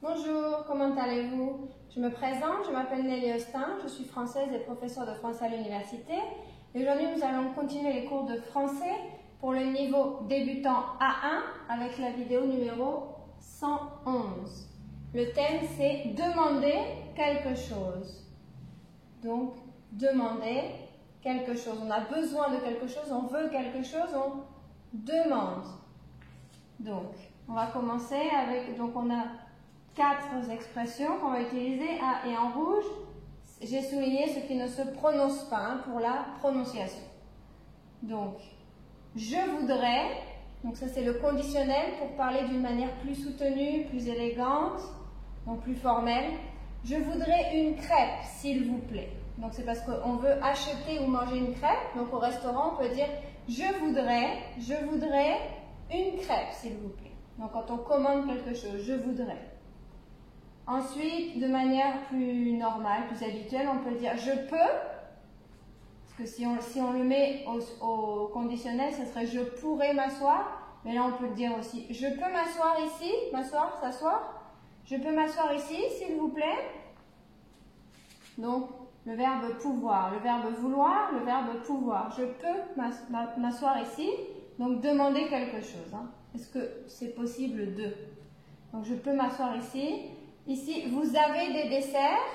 Bonjour, comment allez-vous? Je me présente, je m'appelle Nelly Austin, je suis française et professeure de français à l'université. Et aujourd'hui, nous allons continuer les cours de français pour le niveau débutant A1 avec la vidéo numéro 111. Le thème, c'est demander quelque chose. Donc, demander quelque chose. On a besoin de quelque chose, on veut quelque chose, on demande. Donc, on va commencer avec, donc on a 4 expressions qu'on va utiliser. Et en rouge, j'ai souligné ce qui ne se prononce pas pour la prononciation. Donc, je voudrais, donc ça c'est le conditionnel pour parler d'une manière plus soutenue, plus élégante, donc plus formelle. Je voudrais une crêpe, s'il vous plaît. Donc c'est parce qu'on veut acheter ou manger une crêpe. Donc au restaurant, on peut dire je voudrais une crêpe, s'il vous plaît. Donc quand on commande quelque chose, je voudrais. Ensuite, de manière plus normale, plus habituelle, on peut dire je peux. Parce que si on le met au conditionnel, ce serait je pourrais m'asseoir. Mais là, on peut dire aussi je peux m'asseoir ici, m'asseoir, s'asseoir. Je peux m'asseoir ici, s'il vous plaît. Donc, le verbe pouvoir, le verbe vouloir, le verbe pouvoir. Je peux m'asseoir ici. Donc, demander quelque chose. Est-ce que c'est possible de? Donc, je peux m'asseoir ici. Ici, vous avez des desserts.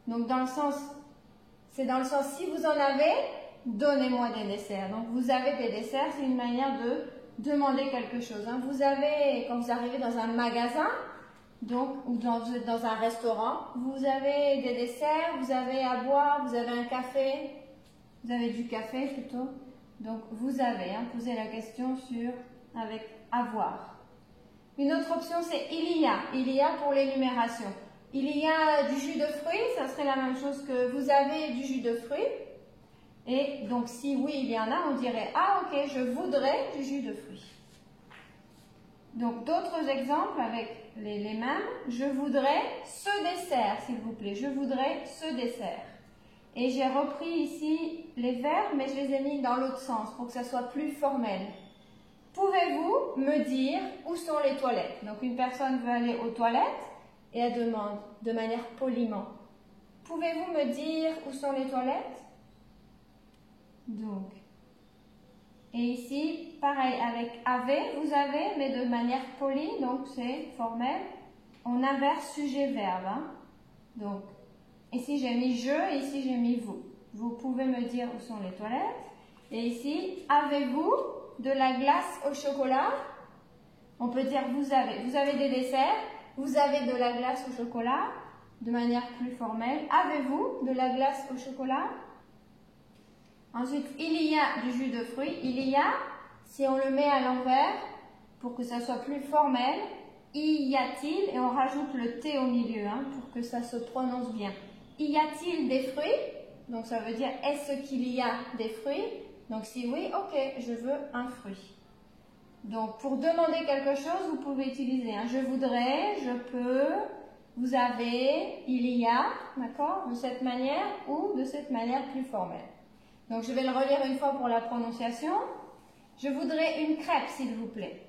Donc, dans le sens, c'est dans le sens, si vous en avez, donnez-moi des desserts. Donc, vous avez des desserts, c'est une manière de demander quelque chose. Vous avez, quand vous arrivez dans un magasin, donc, ou vous êtes dans un restaurant, vous avez des desserts, vous avez à boire, vous avez un café, vous avez du café plutôt. Donc, vous avez, posé la question avec avoir. Une autre option, c'est il y a pour l'énumération. Il y a du jus de fruits, ça serait la même chose que vous avez du jus de fruits. Et donc, si oui, il y en a, on dirait ah, ok, je voudrais du jus de fruits. Donc, d'autres exemples avec les mêmes. Je voudrais ce dessert, s'il vous plaît. Je voudrais ce dessert. Et j'ai repris ici les verbes, mais je les ai mis dans l'autre sens pour que ça soit plus formel. Pouvez-vous me dire où sont les toilettes? Donc, une personne veut aller aux toilettes et elle demande de manière poliment. Pouvez-vous me dire où sont les toilettes? Donc, et ici, pareil, avec avez, vous avez, mais de manière polie, donc c'est formel. On inverse sujet-verbe. Donc, ici j'ai mis je, ici j'ai mis vous. Vous pouvez me dire où sont les toilettes. Et ici, avez-vous de la glace au chocolat? On peut dire vous avez des desserts, vous avez de la glace au chocolat, de manière plus formelle. Avez-vous de la glace au chocolat? Ensuite, il y a du jus de fruits. Il y a, si on le met à l'envers, pour que ça soit plus formel, y a-t-il, et on rajoute le T au milieu, pour que ça se prononce bien. Y a-t-il des fruits? Donc ça veut dire, est-ce qu'il y a des fruits? Donc si oui, ok, je veux un fruit. Donc pour demander quelque chose, vous pouvez utiliser je voudrais, je peux, vous avez, il y a, d'accord? De cette manière ou de cette manière plus formelle. Donc, je vais le relire une fois pour la prononciation. Je voudrais une crêpe, s'il vous plaît.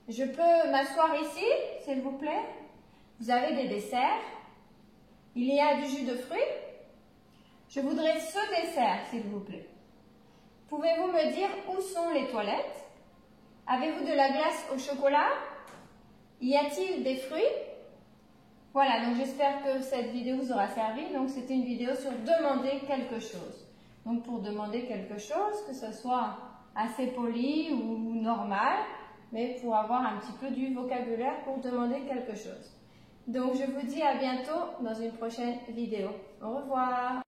Je peux m'asseoir ici, s'il vous plaît. Vous avez des desserts. Il y a du jus de fruits. Je voudrais ce dessert, s'il vous plaît. Pouvez-vous me dire où sont les toilettes? Avez-vous de la glace au chocolat? Y a-t-il des fruits? Voilà, donc j'espère que cette vidéo vous aura servi. Donc, c'était une vidéo sur demander quelque chose. Donc, pour demander quelque chose, que ce soit assez poli ou normal, mais pour avoir un petit peu du vocabulaire pour demander quelque chose. Donc, je vous dis à bientôt dans une prochaine vidéo. Au revoir!